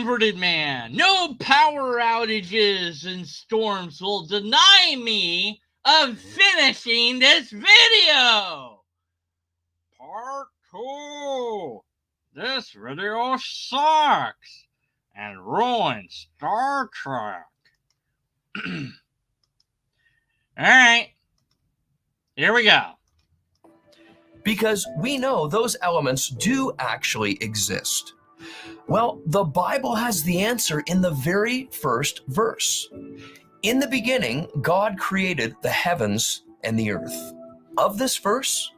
converted man. No power outages and storms will deny me of finishing this video. Part 2. This video sucks and ruins Star Trek. Alright. Here we go. Because we know those elements do actually exist. Well, the Bible has the answer in the very first verse. In the beginning, God created the heavens and the earth. Of this verse,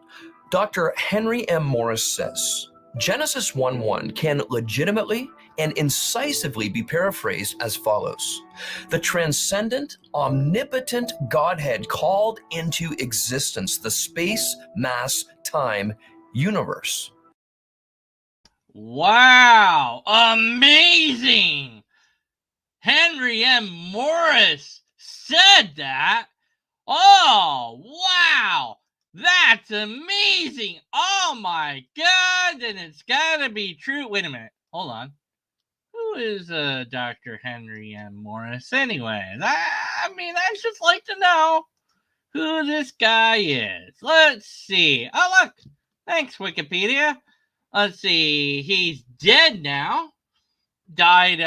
Dr. Henry M. Morris says, Genesis 1:1 can legitimately and incisively be paraphrased as follows. The transcendent, omnipotent Godhead called into existence the space, mass, time, universe. Wow, amazing! Henry M. Morris said that? Oh, wow! That's amazing! Oh my God, then it's gotta be true. Wait a minute, hold on. Who is Dr. Henry M. Morris anyways? I'd just like to know who this guy is. Let's see. Oh, look. Thanks, Wikipedia. Let's see. He's dead now. Died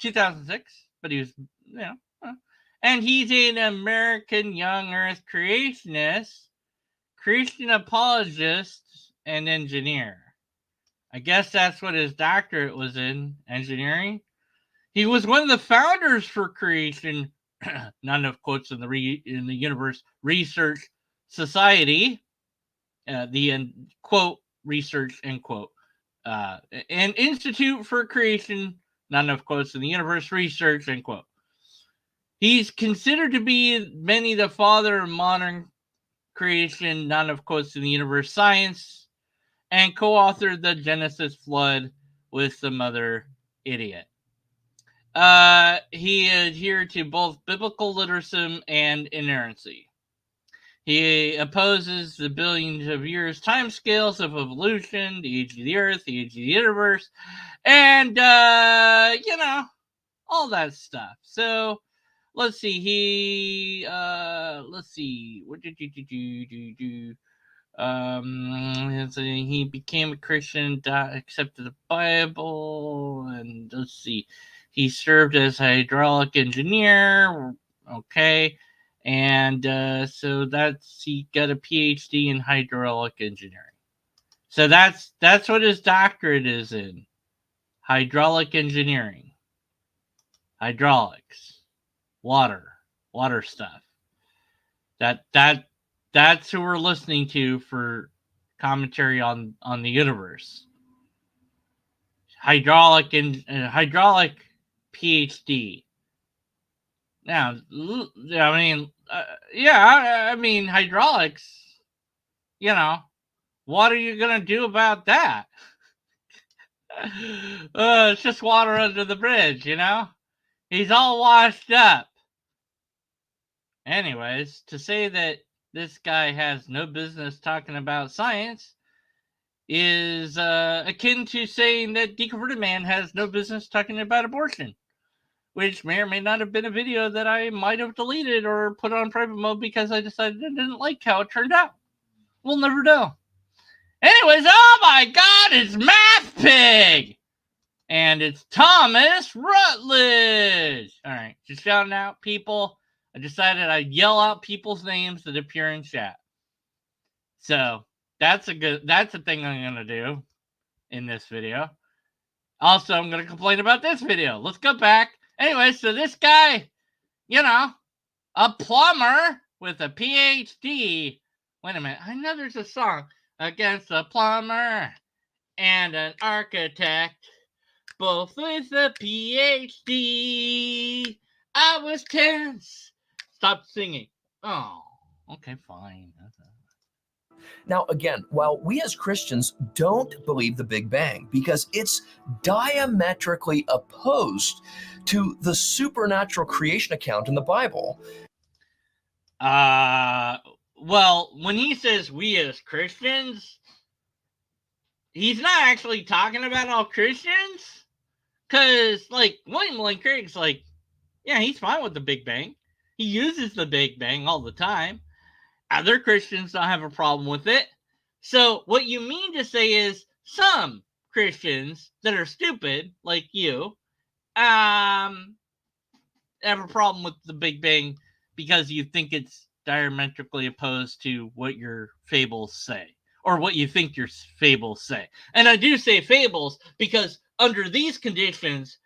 2006, but he was, and he's an American young earth creationist, Christian apologist, and engineer. I guess that's what his doctorate was in, engineering. He was one of the founders for Creation, none of quotes in the Universe Research Society, the quote research end quote, an Institute for Creation, none of quotes in the Universe Research end quote. He's considered to be many the father of modern creation, none of quotes in the Universe Science, and co-authored the Genesis Flood with some other idiot. He adhered to both biblical literacy and inerrancy. He opposes the billions of years timescales of evolution, the age of the earth, the age of the universe, and, all that stuff. So, let's see. What did you do? He became a Christian, accepted the Bible, and let's see. He served as a hydraulic engineer. Okay. And so he got a PhD in hydraulic engineering. So that's what his doctorate is in. Hydraulic engineering. Hydraulics. Water stuff. That's who we're listening to for commentary on the universe. Hydraulic PhD. Now, hydraulics. What are you gonna do about that? It's just water under the bridge, He's all washed up. Anyways, to say that this guy has no business talking about science is akin to saying that deconverted man has no business talking about abortion, which may or may not have been a video that I might have deleted or put on private mode because I decided I didn't like how it turned out. We'll never know. Anyways, oh my God, it's Math Pig! And it's Thomas Rutledge! Alright, just shouting out people. I decided I'd yell out people's names that appear in chat. So, that's a thing I'm going to do in this video. Also, I'm going to complain about this video. Let's go back. Anyway, so this guy, a plumber with a PhD. Wait a minute. I know there's a song. Against a plumber and an architect, both with a PhD. I was tense. Stop singing. Oh, okay, fine. Now, again, while we as Christians don't believe the Big Bang because it's diametrically opposed to the supernatural creation account in the Bible. Well, when he says we as Christians, he's not actually talking about all Christians. Because, like, William Lane Craig's like, yeah, he's fine with the Big Bang. He uses the Big Bang all the time. Other Christians don't have a problem with it. So what you mean to say is some Christians that are stupid, like you, have a problem with the Big Bang because you think it's diametrically opposed to what your fables say, or what you think your fables say. And I do say fables because under these conditions,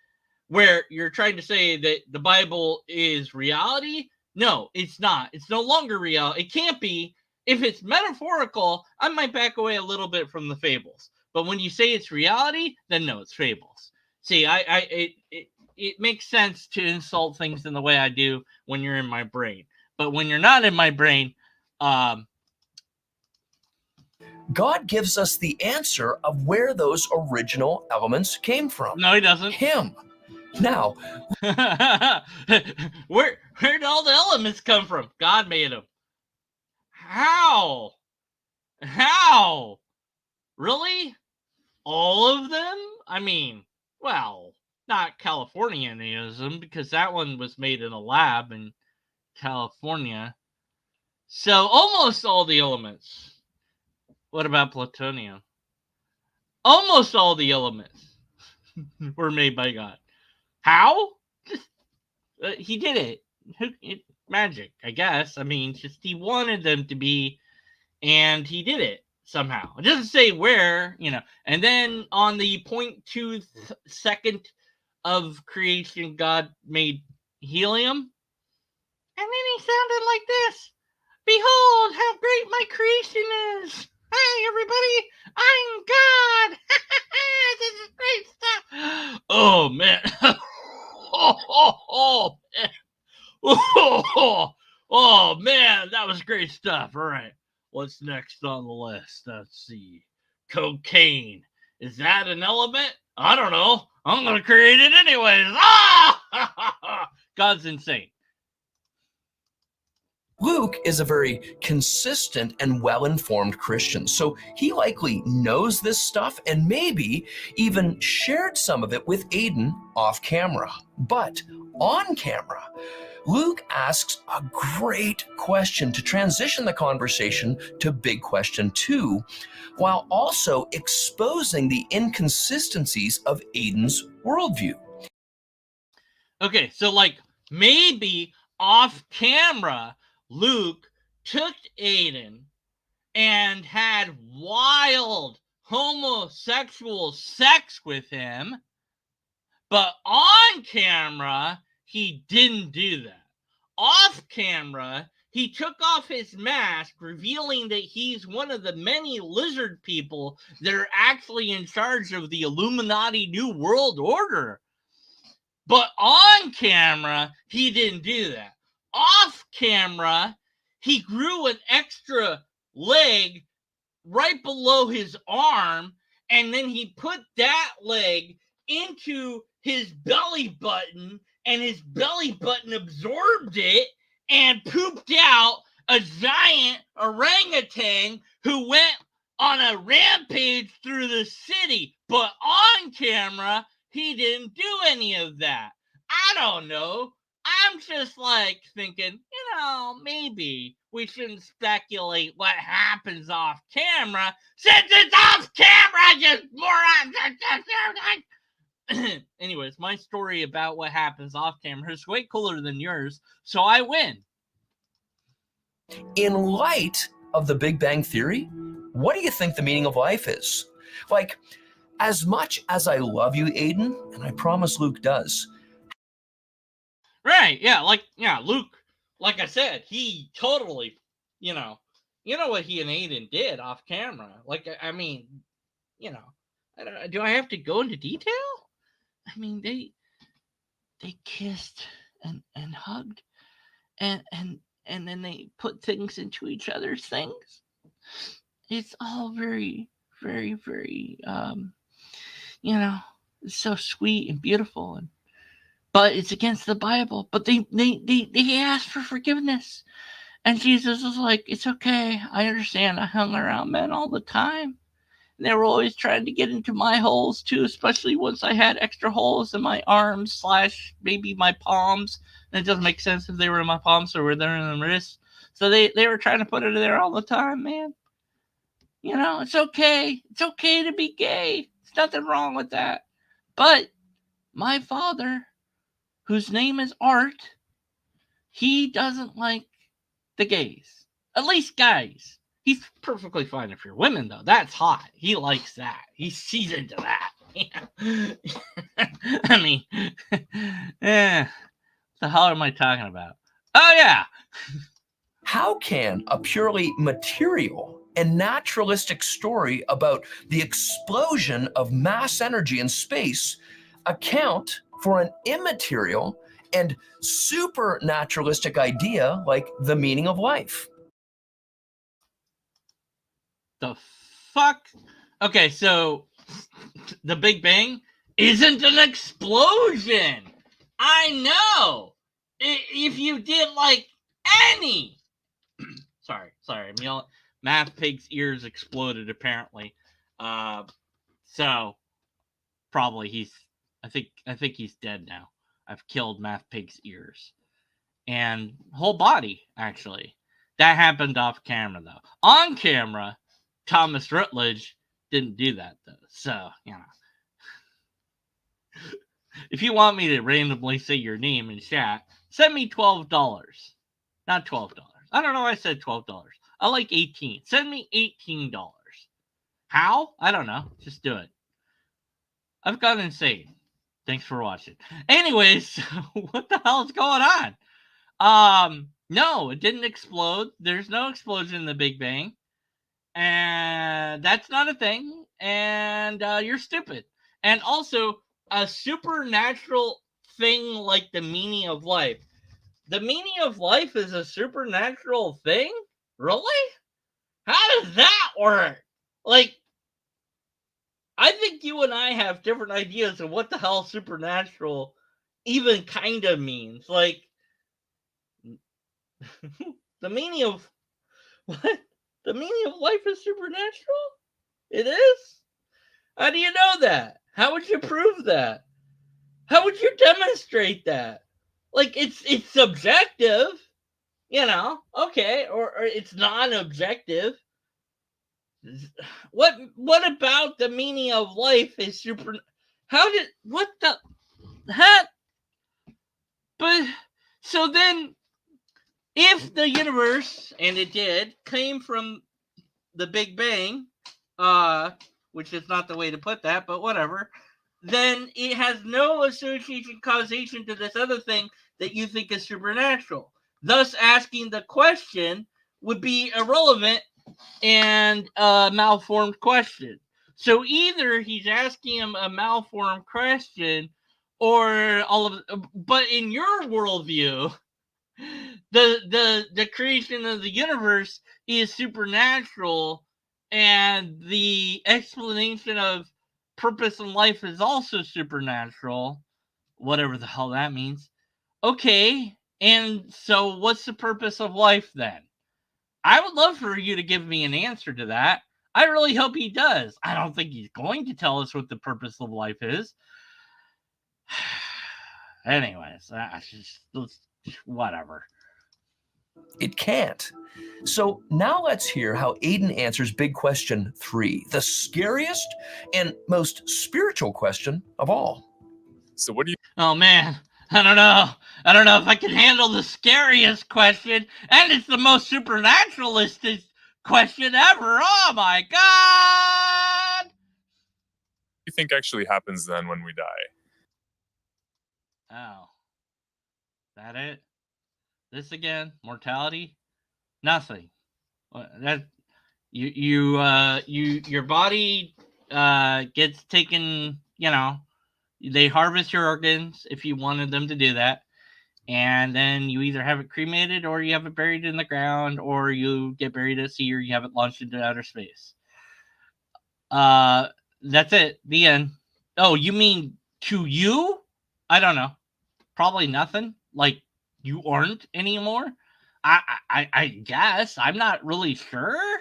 where you're trying to say that the Bible is reality, no, it's not. It's no longer real. It can't be. If it's metaphorical, I might back away a little bit from the fables. But when you say it's reality, then no, it's fables. See, it makes sense to insult things in the way I do when you're in my brain. But when you're not in my brain, God gives us the answer of where those original elements came from. No, he doesn't. Him. Now, where'd all the elements come from? God made them. How? Really? All of them? I mean, well, not Californianism, because that one was made in a lab in California. So almost all the elements. What about plutonium? Almost all the elements were made by God. How? Just he did it. Magic, I guess. I mean, just he wanted them to be, and he did it somehow. It doesn't say where, And then on the 0.2 second of creation, God made helium. And then he sounded like this. Behold, how great my creation is. Hey, everybody, I'm God. This is great stuff. Oh, man. Oh, man. Oh, man, that was great stuff. All right, what's next on the list? Let's see. Cocaine. Is that an element? I don't know. I'm going to create it anyways. God's insane. Luke is a very consistent and well-informed Christian, so he likely knows this stuff and maybe even shared some of it with Aidan off camera. But on camera, Luke asks a great question to transition the conversation to big question 2, while also exposing the inconsistencies of Aidan's worldview. Okay, so maybe off camera, Luke took Aidan and had wild homosexual sex with him, but on camera, he didn't do that. Off camera, he took off his mask, revealing that he's one of the many lizard people that are actually in charge of the Illuminati New World Order. But on camera, he didn't do that. Off camera, he grew an extra leg right below his arm, and then he put that leg into his belly button, and his belly button absorbed it and pooped out a giant orangutan who went on a rampage through the city. But on camera, he didn't do any of that. I don't know. I'm just thinking, maybe we shouldn't speculate what happens off camera, since it's off camera, you moron. Anyways, my story about what happens off camera is way cooler than yours, so I win. In light of the Big Bang Theory, what do you think the meaning of life is? As much as I love you, Aidan, and I promise Luke does. Right, yeah, Luke, like I said, he totally, you know what he and Aidan did off camera. I mean, do I have to go into detail? I mean, they kissed and hugged and then they put things into each other's things. It's all very, very, very, it's so sweet and beautiful, but it's against the Bible. But they asked for forgiveness, and Jesus was like, "It's okay. I understand. I hung around men all the time. And they were always trying to get into my holes too, especially once I had extra holes in my arms / maybe my palms. And it doesn't make sense if they were in my palms or were they in the wrists. So they were trying to put it in there all the time, man. You know, it's okay. It's okay to be gay. There's nothing wrong with that. But my father, whose name is Art, he doesn't like the gays. At least guys. He's perfectly fine if you're women, though. That's hot. He likes that. She's into that. I mean, the hell am I talking about? Oh, yeah. How can a purely material and naturalistic story about the explosion of mass energy in space account for an immaterial and supernaturalistic idea like the meaning of life? The fuck? Okay, so the Big Bang isn't an explosion. I know. If you did like any... sorry, I'm yelling. Math Pig's ears exploded apparently. So probably I think he's dead now. I've killed Math Pig's ears and whole body actually. That happened off camera though. On camera, Thomas Rutledge didn't do that though. So, you know. If you want me to randomly say your name in chat, send me $12. Not $12. I don't know why I said $12. I like 18. Send me $18. How? I don't know. Just do it. I've gone insane. Thanks for watching. Anyways, what the hell is going on? No, it didn't explode. There's no explosion in the Big Bang. And that's not a thing. And you're stupid. And also, a supernatural thing like the meaning of life. The meaning of life is a supernatural thing? Really? How does that work? Like, I think you and I have different ideas of what the hell supernatural even kind of means. Like, the meaning of... what? The meaning of life is supernatural? It is? How do you know that? How would you prove that? How would you demonstrate that? Like, it's subjective, you know, okay, or it's non-objective. What about the meaning of life is super... what the heck? But, so then, if the universe, and it did, came from the Big Bang, which is not the way to put that, but whatever, then it has no association causation to this other thing that you think is supernatural. Thus, asking the question would be irrelevant and a malformed question. So either he's asking him a malformed question, or all of... but in your worldview, the creation of the universe is supernatural, and the explanation of purpose in life is also supernatural, whatever the hell that means. Okay, and so what's the purpose of life then? I would love for you to give me an answer to that. I really hope he does. I don't think he's going to tell us what the purpose of life is. Anyways, whatever. It can't. So now let's hear how Aiden answers big question 3, the scariest and most spiritual question of all. So what do you... Oh man, I don't know if I can handle the scariest question, and it's the most supernaturalistic question ever. Oh my god! What do you think actually happens then when we die? Oh. That it? This again? Mortality? Nothing. That your body gets taken, you know, they harvest your organs if you wanted them to do that, and then you either have it cremated, or you have it buried in the ground, or you get buried at sea, or you have it launched into outer space. That's it. The end. Oh, you mean to you? I don't know. Probably nothing. Like, you aren't anymore? I guess. I'm not really sure.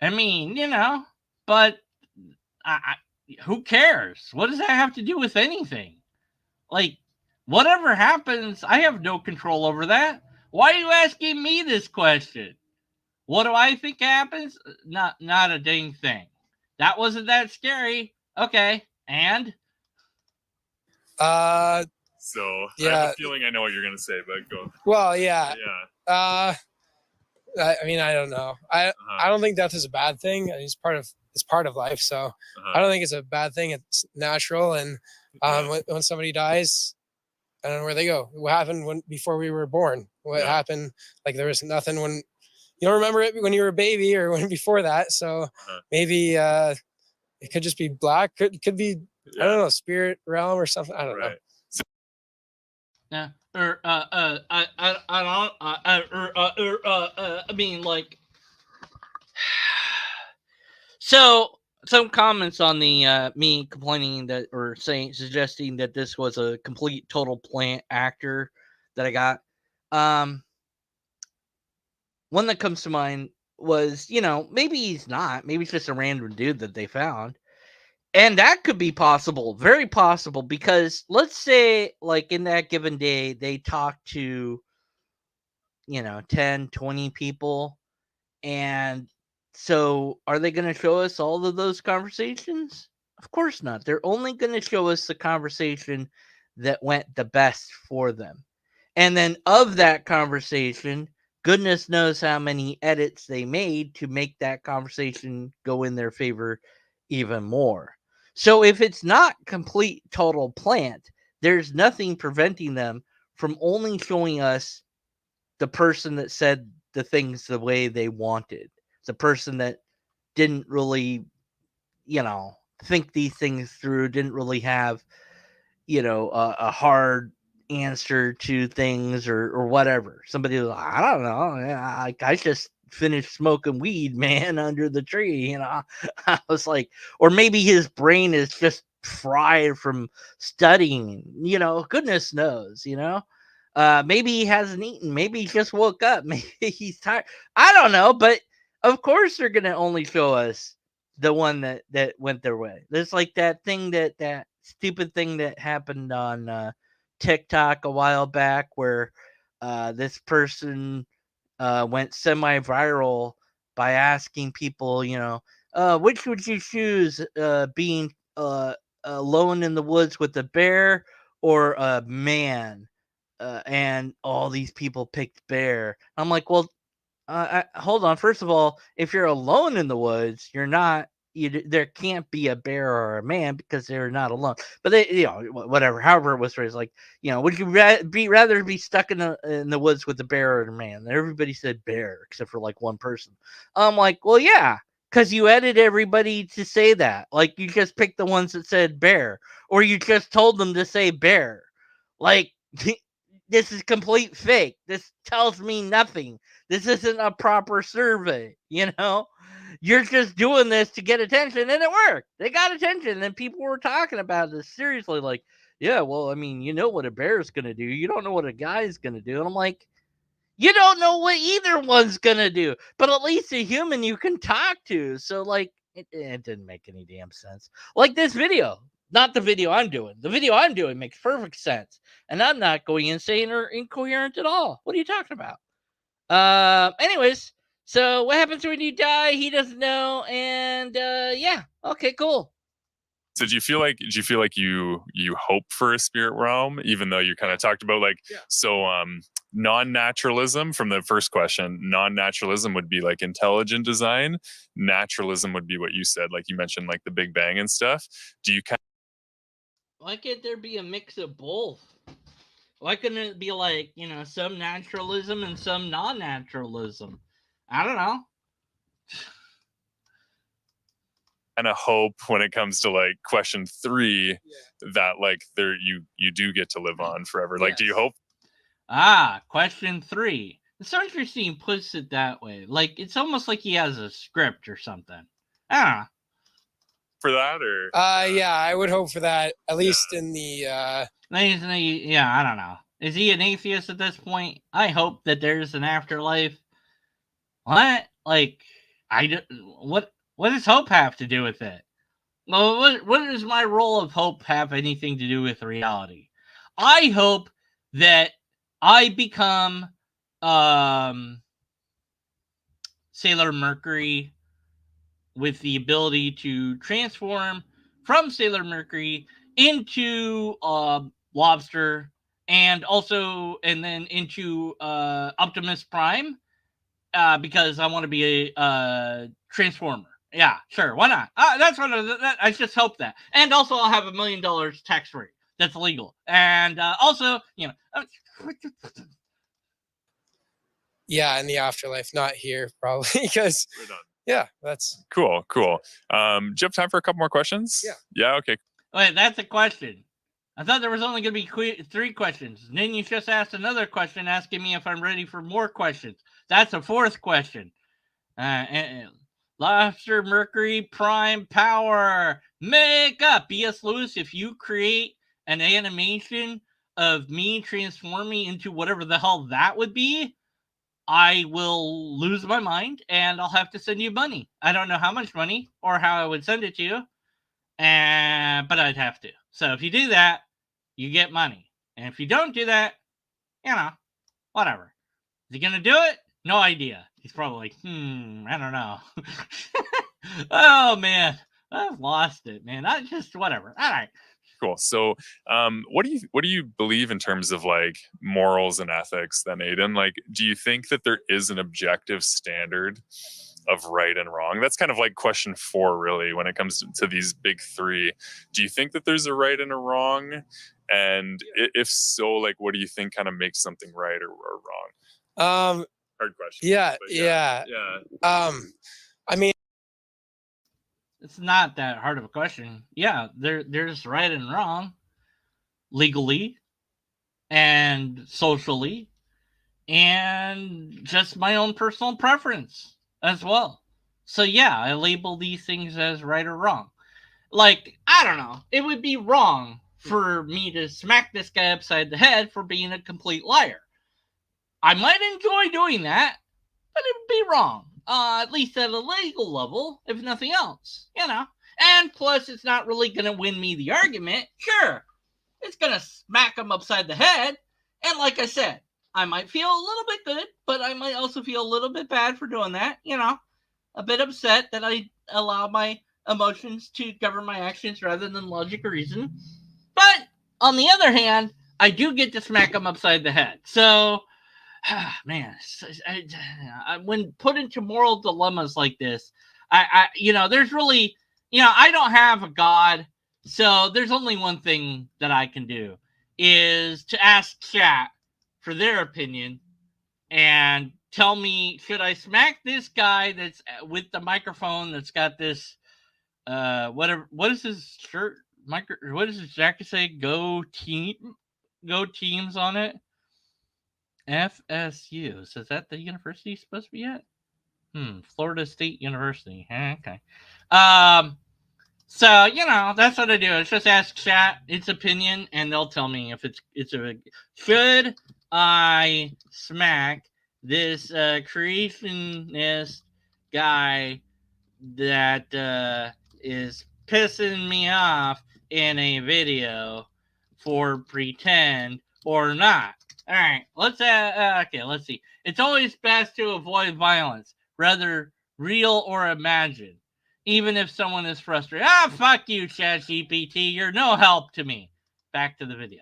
I mean, you know, but who cares? What does that have to do with anything? Like, whatever happens, I have no control over that. Why are you asking me this question? What do I think happens? Not a dang thing. That wasn't that scary. Okay, and So Yeah. I have a feeling I know what you're gonna say, but go. Well, yeah. Yeah. I mean, I don't know. I don't think death is a bad thing. It's part of life. So I don't think it's a bad thing. It's natural. And when somebody dies, I don't know where they go. What happened before we were born? What happened? Like there was nothing when you don't remember it when you were a baby or when before that. So maybe it could just be black. Could be I don't know, spirit realm or something. I don't know. yeah, I mean, like, so some comments on the me complaining that or suggesting that this was a complete total plant actor that I got. One that comes to mind was, maybe he's not. Maybe it's just a random dude that they found. And that could be possible, very possible, because let's say, like, in that given day, they talked to, 10, 20 people. And so are they going to show us all of those conversations? Of course not. They're only going to show us the conversation that went the best for them. And then of that conversation, goodness knows how many edits they made to make that conversation go in their favor even more. So if it's not complete total plant, there's nothing preventing them from only showing us the person that said the things the way they wanted. The person that didn't really, think these things through, didn't really have, a hard answer to things or whatever. Somebody was like, I don't know. I just finished smoking weed, man, under the tree. I was like, or maybe his brain is just fried from studying, goodness knows, maybe he hasn't eaten. Maybe he just woke up. Maybe he's tired. I don't know, but of course they're gonna only show us the one that went their way. There's like that thing that stupid thing that happened on TikTok a while back where this person went semi-viral by asking people, which would you choose, being alone in the woods with a bear or a man? And all these people picked bear. I'm like, well, hold on. First of all, if you're alone in the woods, you're not. There can't be a bear or a man because they're not alone. But they, whatever. However, it was phrased, like, would you rather be stuck in the woods with a bear or a man? And everybody said bear, except for like one person. I'm like, well, yeah, because you edited everybody to say that. Like, you just picked the ones that said bear, or you just told them to say bear. Like, this is complete fake. This tells me nothing. This isn't a proper survey, You're just doing this to get attention, and it worked. They got attention, and people were talking about this seriously, like, yeah, well, I mean, you know what a bear is going to do. You don't know what a guy is going to do. And I'm like, you don't know what either one's going to do, but at least a human you can talk to. So, like, it didn't make any damn sense. Like this video. Not the video I'm doing. The video I'm doing makes perfect sense. And I'm not going insane or incoherent at all. What are you talking about? Anyways, so what happens when you die? He doesn't know. And yeah. Okay, cool. So do you feel like you hope for a spirit realm, even though you kind of talked about non-naturalism from the first question? Non-naturalism would be like intelligent design. Naturalism would be what you said, like you mentioned, like the Big Bang and stuff. Do you Why can't there be a mix of both? Why couldn't it be like, some naturalism and some non-naturalism? I don't know. kind of hope when it comes to like question 3 that like you do get to live on forever? Like, do you hope? Question 3. It's so interesting he puts it that way. Like, it's almost like he has a script or something. I don't know. For that, or yeah, I would hope for that, at least in the yeah, I don't know. Is he an atheist at this point? I hope that there's an afterlife. What? Like, what does hope have to do with it? Well, what does my role of hope have anything to do with reality? I hope that I become Sailor Mercury with the ability to transform from Sailor Mercury into Lobster, and then into Optimus Prime, because I want to be a Transformer. Yeah, sure, why not? That's what I just hope that, and also I'll have $1 million tax free. That's legal, and also, Yeah, in the afterlife, not here, probably, because Right on. yeah, that's Cool. Do you have time for a couple more questions? Yeah. Okay. Wait, that's a question. I thought there was only going to be 3 questions. And then you just asked another question asking me if I'm ready for more questions. That's a 4th question. Lobster, Mercury, Prime, Power, make up. B.S. Lewis, if you create an animation of me transforming into whatever the hell that would be, I will lose my mind and I'll have to send you money. I don't know how much money or how I would send it to you, but I'd have to. So if you do that, you get money. And if you don't do that, whatever. Is he going to do it? No idea. He's probably like, I don't know. Oh, man. I've lost it, man. I just, whatever. All right. Cool. So, what do you believe in terms of like morals and ethics, then, Aiden? Like, do you think that there is an objective standard of right and wrong? That's kind of like question 4, really, when it comes to these big 3. Do you think that there's a right and a wrong? And if so, like, what do you think kind of makes something right or wrong? Hard question. yeah. I mean, It's not that hard of a question. Yeah, there's right and wrong, legally and socially, and just my own personal preference as well. So yeah, I label these things as right or wrong. Like, I don't know, it would be wrong for me to smack this guy upside the head for being a complete liar. I might enjoy doing that, but it would be wrong. At least at a legal level, if nothing else, And plus, it's not really going to win me the argument. Sure, it's going to smack him upside the head. And like I said, I might feel a little bit good, but I might also feel a little bit bad for doing that. A bit upset that I allow my emotions to govern my actions rather than logic or reason. But on the other hand, I do get to smack him upside the head. So, man, when put into moral dilemmas like this, there's really, I don't have a God, so there's only one thing that I can do, is to ask chat for their opinion and tell me, should I smack this guy that's with the microphone that's got this, what is his shirt, what does his jacket say? Go teams on it. FSU. So is that the university supposed to be at? Florida State University. Okay. So, that's what I do. It's just ask chat its opinion, and they'll tell me if should I smack this creationist guy that is pissing me off in a video for pretend or not. All right, let's see. It's always best to avoid violence, whether real or imagined, even if someone is frustrated. Fuck you, ChatGPT. You're no help to me. Back to the video.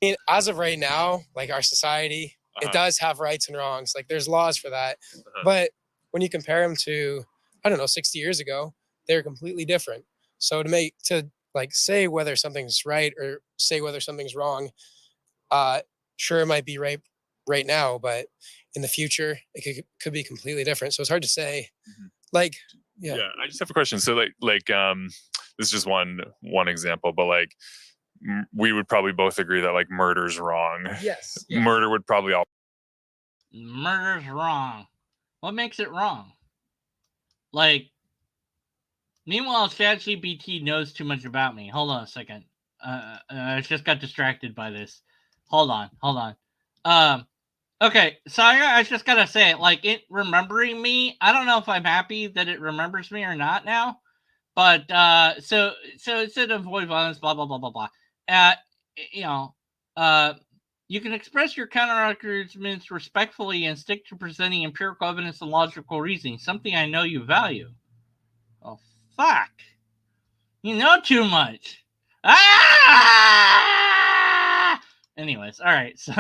I mean, as of right now, like our society, it does have rights and wrongs. Like there's laws for that. But when you compare them to, I don't know, 60 years ago, they're completely different. So to say whether something's right or say whether something's wrong, sure, it might be right now, but in the future, it could be completely different. So it's hard to say. Yeah, I just have a question. So this is just one example, but like we would probably both agree that like murder's wrong. Yes. Murder would probably all. Murder's wrong. What makes it wrong? Like, meanwhile, ChatGPT knows too much about me. Hold on a second. I just got distracted by this. Hold on. Okay, so I just gotta say, like, it remembering me, I don't know if I'm happy that it remembers me or not now, But so instead of avoid violence, blah blah blah blah blah. You know, you can express your counter-arguments respectfully and stick to presenting empirical evidence and logical reasoning. Something I know you value. Oh fuck! You know too much. Ah! Anyways, all right. So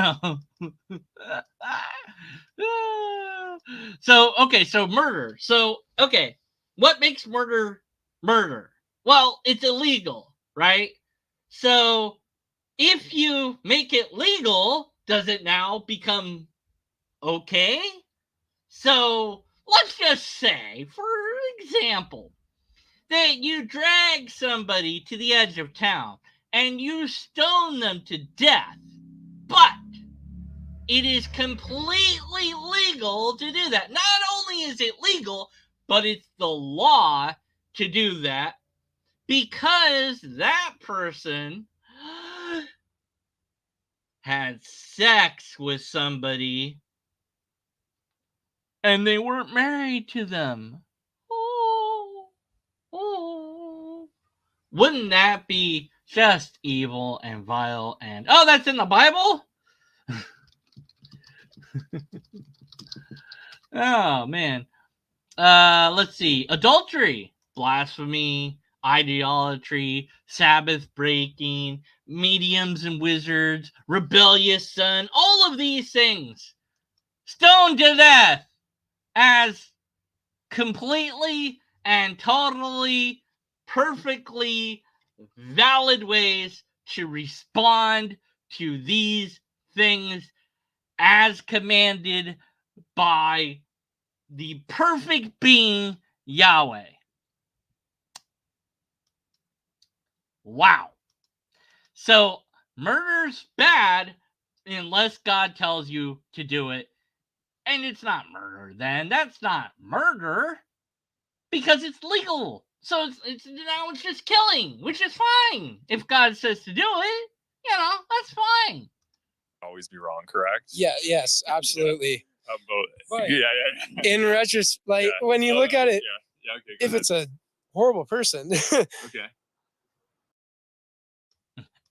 murder. So okay, what makes murder murder? Well, it's illegal, right? So if you make it legal, does it now become okay? So let's just say, for example, that you drag somebody to the edge of town and you stone them to death, but it is completely legal to do that. Not only is it legal, but it's the law to do that because that person had sex with somebody and they weren't married to them. Oh. Wouldn't that be just evil and vile and... Oh, that's in the Bible? Oh, man. Let's see. Adultery, blasphemy, idolatry, Sabbath breaking, mediums and wizards, rebellious son, all of these things stoned to death as completely and totally, perfectly valid ways to respond to these things as commanded by the perfect being Yahweh. Wow. So murder's bad unless God tells you to do it. And it's not murder then. That's not murder because it's legal. So it's now it's just killing, which is fine. If God says to do it, that's fine. Always be wrong, correct? Yeah, yes, absolutely. But, in retrospect, when you look at it, okay, if it's a horrible person, okay.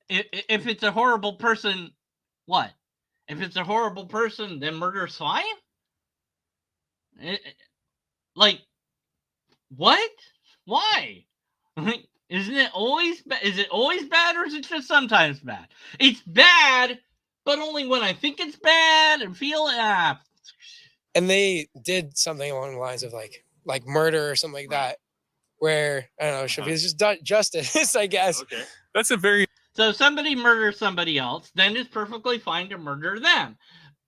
If it's a horrible person, what? If it's a horrible person, then murder's fine? Like, what? Why? Isn't it always bad? Is it always bad or is it just sometimes bad? It's bad, but only when I think it's bad and feel it. And they did something along the lines of like murder or something like that, where I don't know, should be just justice, I guess. Okay, that's a very... So if somebody murders somebody else, then it's perfectly fine to murder them.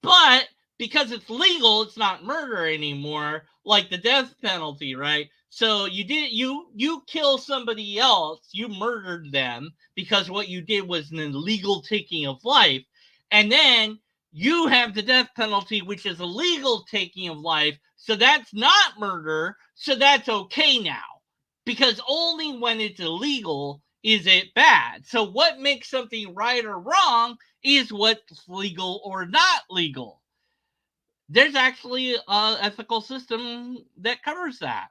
But because it's legal, it's not murder anymore, like the death penalty, right? So you kill somebody else, you murdered them because what you did was an illegal taking of life, and then you have the death penalty, which is a legal taking of life, so that's not murder, so that's okay now. Because only when it's illegal is it bad. So what makes something right or wrong is what's legal or not legal. There's actually an ethical system that covers that.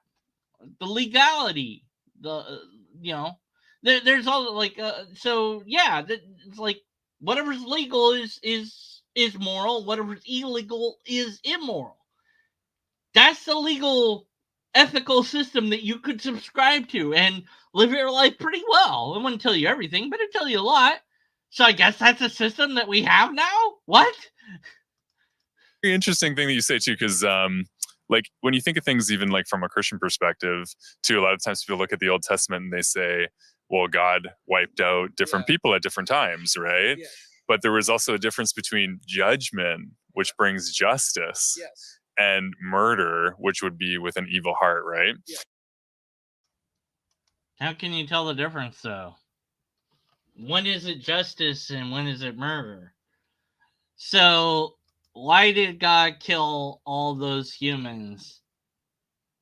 The legality, there's all it's like whatever's legal is moral, whatever's illegal is immoral. That's the legal ethical system that you could subscribe to and live your life pretty well. I wouldn't tell you everything, but it'd tell you a lot. So I guess that's a system that we have now? What? Very interesting thing that you say too, because like when you think of things even like from a Christian perspective too, a lot of times people look at the Old Testament and they say, well, God wiped out different people at different times, right? Yeah. But there was also a difference between judgment, which brings justice, and murder, which would be with an evil heart, right? Yeah. How can you tell the difference, though? When is it justice and when is it murder? So why did God kill all those humans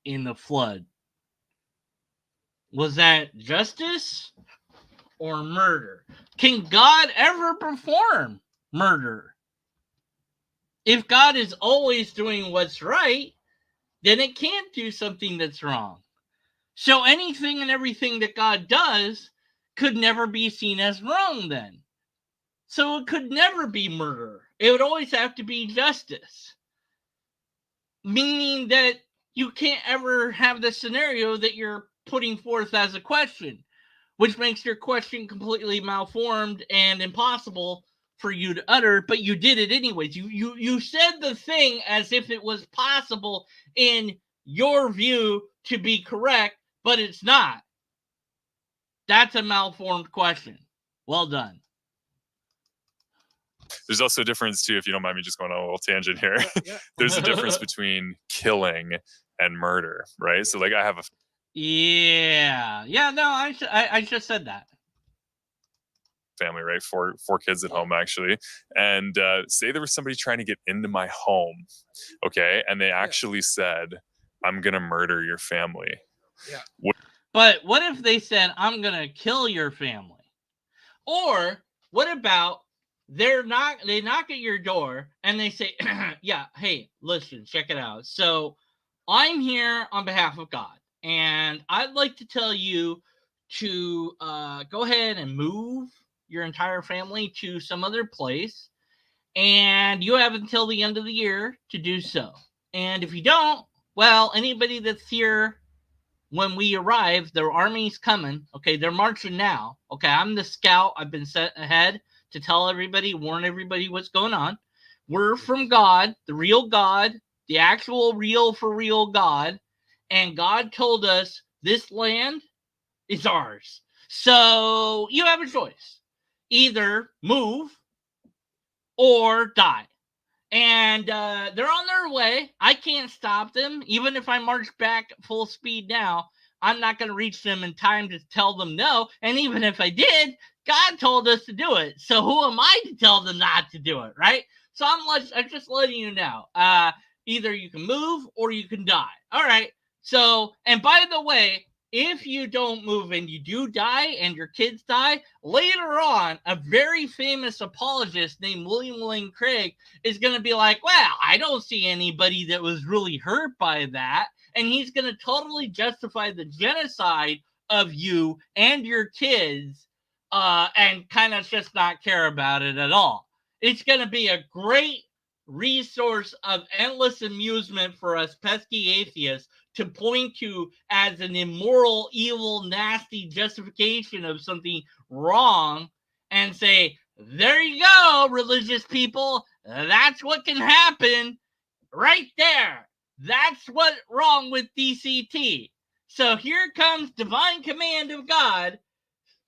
in the flood? Was that justice or murder? Can God ever perform murder? If God is always doing what's right, then it can't do something that's wrong. So anything and everything that God does could never be seen as wrong then. So it could never be murder. It would always have to be justice. Meaning that you can't ever have the scenario that you're putting forth as a question, which makes your question completely malformed and impossible for you to utter, but you did it anyways. You said the thing as if it was possible in your view to be correct, but it's not. That's a malformed question. Well done. There's also a difference too, if you don't mind me just going on a little tangent here. Yeah. There's a difference between killing and murder, right? So like I have a Yeah. No, I just said that. family, right? Four kids at home actually, and say there was somebody trying to get into my home, okay, and they actually said, "I'm gonna murder your family." Yeah. But what if they said, "I'm gonna kill your family"? Or what about they knock at your door and they say, "Yeah, hey, listen, check it out. So I'm here on behalf of God, and I'd like to tell you to go ahead and move your entire family to some other place, and you have until the end of the year to do so. And if you don't, well, anybody that's here when we arrive, their army's coming. Okay, they're marching now. Okay, I'm the scout. I've been sent ahead to tell everybody, warn everybody what's going on. We're from God, the real God, the actual real for real God. And God told us this land is ours. So you have a choice. Either move or die. And they're on their way. I can't stop them. Even if I march back full speed now, I'm not going to reach them in time to tell them no. And even if I did, God told us to do it. So who am I to tell them not to do it, right? So I'm just letting you know. Either you can move or you can die. All right. So, and by the way, if you don't move and you do die and your kids die, later on, a very famous apologist named William Lane Craig is going to be like, well, I don't see anybody that was really hurt by that. And he's going to totally justify the genocide of you and your kids and kind of just not care about it at all. It's going to be a great resource of endless amusement for us pesky atheists to point to as an immoral, evil, nasty justification of something wrong and say, there you go, religious people. That's what can happen right there. That's what's wrong with DCT. So here comes divine command of God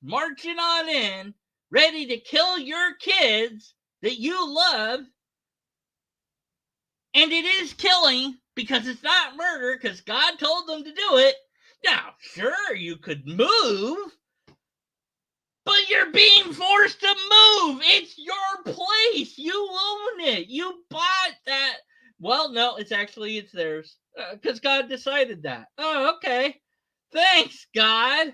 marching on in, ready to kill your kids that you love. And it is killing because it's not murder because God told them to do it. Now, sure, you could move, but you're being forced to move. It's your place. You own it. You bought that. Well, no, it's theirs because God decided that. Oh, okay. Thanks, God.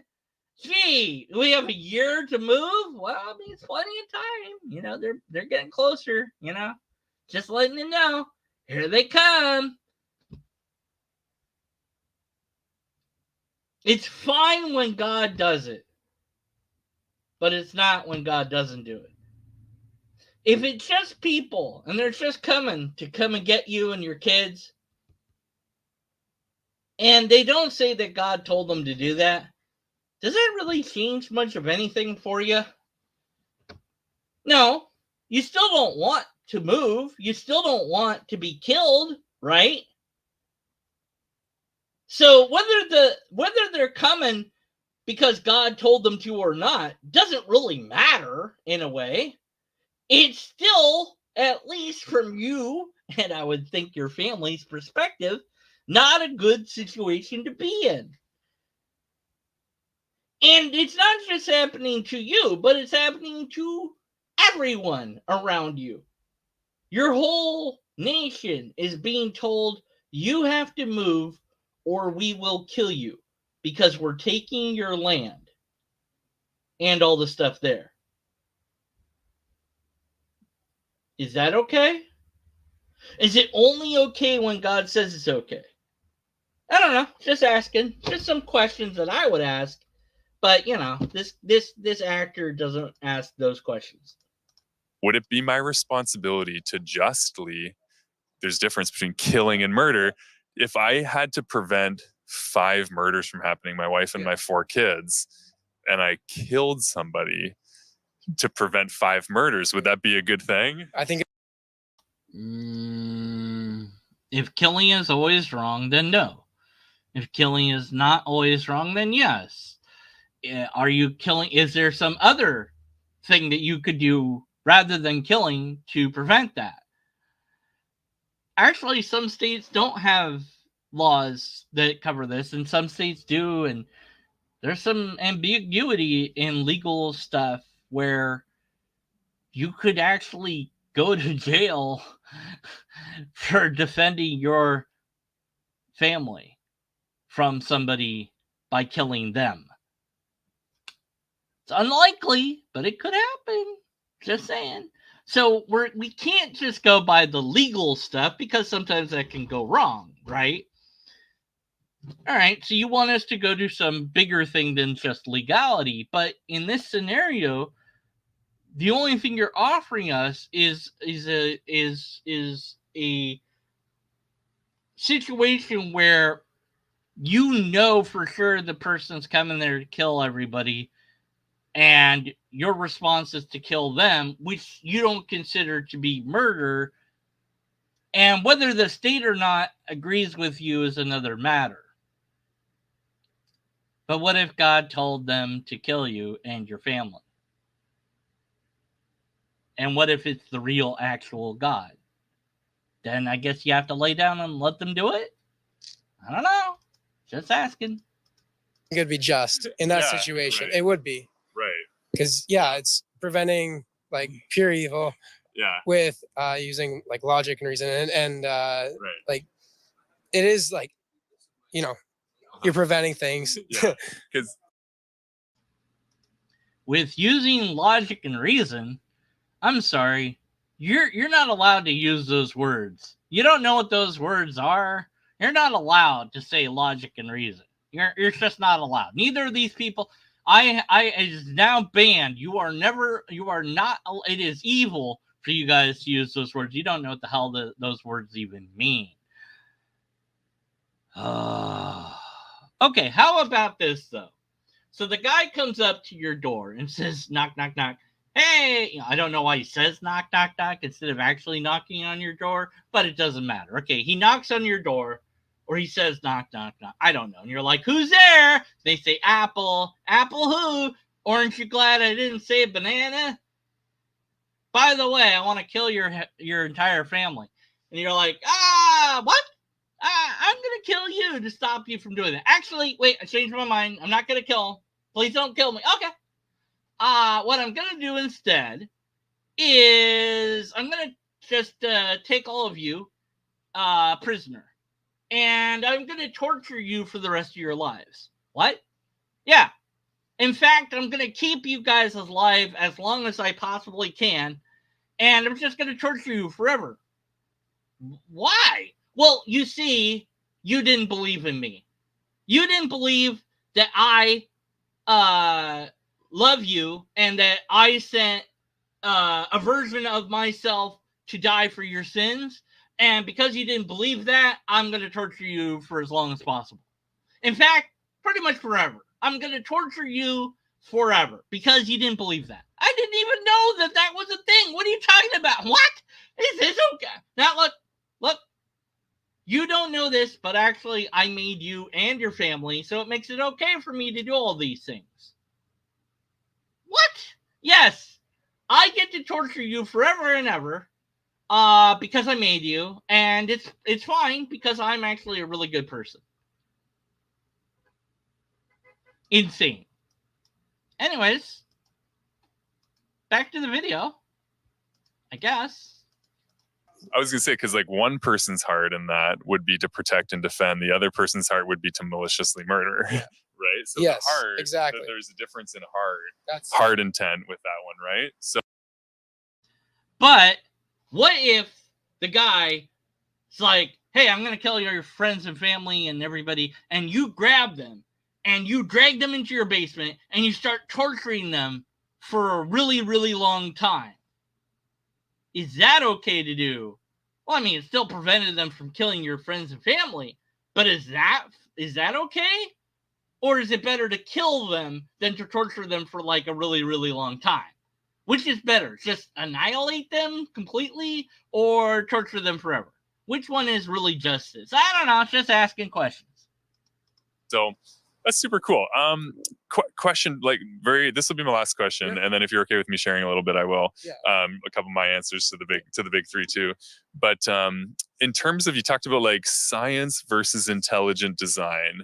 Gee, we have a year to move. Well, I mean, it's plenty of time. You know, they're getting closer. You know, just letting you know. Here they come. It's fine when God does it, but it's not when God doesn't do it. If it's just people and they're just coming to come and get you and your kids, and they don't say that God told them to do that, does that really change much of anything for you? No, you still don't want to move. You still don't want to be killed, right? So whether they're coming because God told them to or not doesn't really matter in a way. It's still, at least from you, and I would think your family's perspective, not a good situation to be in. And it's not just happening to you, but it's happening to everyone around you. Your whole nation is being told you have to move or we will kill you because we're taking your land and all the stuff there. Is that okay? Is it only okay when God says it's okay? I don't know. Just asking. Just some questions that I would ask. But you know, this actor doesn't ask those questions. Would it be my responsibility to justly, there's difference between killing and murder, if I had to prevent 5 murders from happening, my wife and my 4 kids, and I killed somebody to prevent 5 murders, would that be a good thing? I think if killing is always wrong, then no. If killing is not always wrong, then yes. Are you killing? Is there some other thing that you could do rather than killing to prevent that? Actually, some states don't have laws that cover this, and some states do, and there's some ambiguity in legal stuff where you could actually go to jail for defending your family from somebody by killing them. It's unlikely, but it could happen. Just saying. So we can't just go by the legal stuff because sometimes that can go wrong, right? All right, so you want us to go do some bigger thing than just legality, but in this scenario, the only thing you're offering us is a situation where you know for sure the person's coming there to kill everybody, and your response is to kill them, which you don't consider to be murder. And whether the state or not agrees with you is another matter. But what if God told them to kill you and your family? And what if it's the real, actual God? Then I guess you have to lay down and let them do it? I don't know. Just asking. it would be just in that situation. Right. It would be. Right. Because, yeah, it's preventing like pure evil with using like logic and reason. And like it is like, you know, you're preventing things. Yeah. Because with using logic and reason, I'm sorry, you're not allowed to use those words. You don't know what those words are. You're not allowed to say logic and reason. You're just not allowed. Neither of these people. It is now banned. You are not. It is evil for you guys to use those words. You don't know what the hell those words even mean. Okay, how about this though? So the guy comes up to your door and says, knock, knock, knock. Hey, I don't know why he says knock, knock, knock instead of actually knocking on your door, but it doesn't matter. Okay, he knocks on your door, or he says knock, knock, knock. I don't know. And you're like, who's there? They say apple. Apple who? Aren't you glad I didn't say banana? By the way, I want to kill your entire family. And you're like, what? I'm going to kill you to stop you from doing that. Actually, wait, I changed my mind. I'm not going to kill him. Please don't kill me. Okay. What I'm going to do instead is I'm going to just take all of you prisoner. And I'm going to torture you for the rest of your lives. What? Yeah. In fact, I'm going to keep you guys alive as long as I possibly can. And I'm just going to torture you forever. Why? Well, you see, you didn't believe in me. You didn't believe that I love you and that I sent a version of myself to die for your sins. And because you didn't believe that, I'm going to torture you for as long as possible. In fact, pretty much forever. I'm going to torture you forever because you didn't believe that. I didn't even know that was a thing. What are you talking about? What? Is this okay? Now, look. You don't know this, but actually I made you and your family, so it makes it okay for me to do all these things. What? Yes, I get to torture you forever and ever because I made you, and it's fine because I'm actually a really good person. Insane. Anyways, back to the video, I guess. I was going to say, because like one person's heart in that would be to protect and defend. The other person's heart would be to maliciously murder. Yeah. Right? So yes, the heart, exactly. There's a difference in heart intent with that one, right? So, but what if the guy is like, hey, I'm going to kill your friends and family and everybody, and you grab them and you drag them into your basement and you start torturing them for a really, really long time. Is that okay to do? Well, I mean, it still prevented them from killing your friends and family, but is that okay? Or is it better to kill them than to torture them for like a really, really long time? Which is better? Just annihilate them completely or torture them forever? Which one is really justice? I don't know. It's just asking questions. So that's super cool. Question, like this will be my last question, and then if you're okay with me sharing a little bit, I will. Yeah. A couple of my answers to the big three too. But in terms of, you talked about like science versus intelligent design,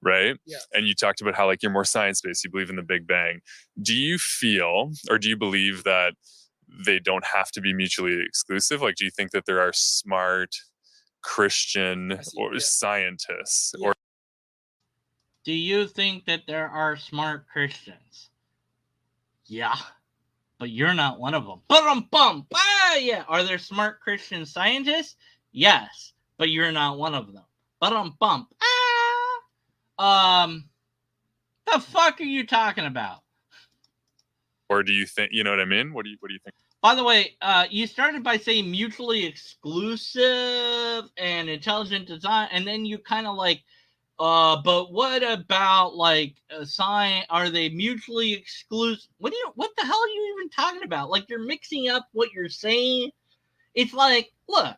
right? Yeah. And you talked about how like you're more science-based, you believe in the Big Bang. Do you feel, or do you believe that they don't have to be mutually exclusive? Like, do you think that there are smart Christian or scientists? Yeah. Or do you think that there are smart Christians? Yeah, but you're not one of them. Yeah. Are there smart Christian scientists? Yes, but you're not one of them. The fuck are you talking about? Or do you think, you know what I mean? What do you think? By the way, you started by saying mutually exclusive and intelligent design, and then you kind of like, but what about like science? Are they mutually exclusive? What the hell are you even talking about? Like, you're mixing up what you're saying. It's like, look,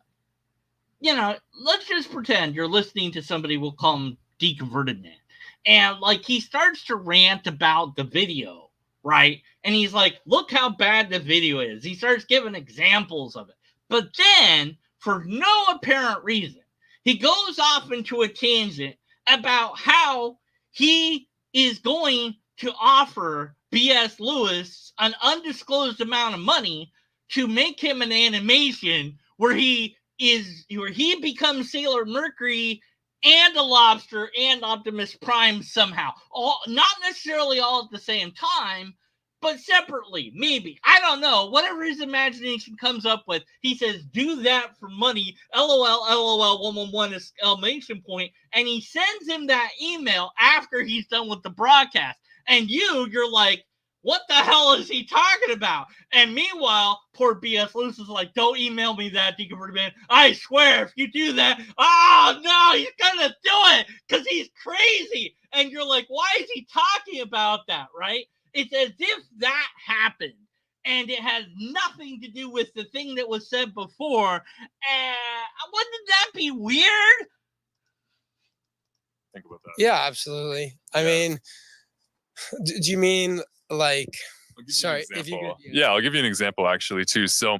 let's just pretend you're listening to somebody, we'll call him Deconverted Man, and like he starts to rant about the video, right? And he's like, look how bad the video is. He starts giving examples of it. But then, for no apparent reason, he goes off into a tangent about how he is going to offer B.S. Lewis an undisclosed amount of money to make him an animation where he becomes Sailor Mercury and a lobster and Optimus Prime somehow. Not necessarily all at the same time, but separately, maybe. I don't know. Whatever his imagination comes up with, he says, do that for money, LOL, LOL, 111 exclamation point, and he sends him that email after he's done with the broadcast. And you're like, what the hell is he talking about? And meanwhile, poor B.S. Lewis is like, don't email me that, Deconverted Man. I swear, if you do that, oh no, he's gonna do it because he's crazy. And you're like, why is he talking about that, right? It's as if that happened, and it has nothing to do with the thing that was said before. Wouldn't that be weird? Think about that. Yeah, absolutely. I mean, do you mean like? Sorry, if you could. Yeah, I'll give you an example actually too. So,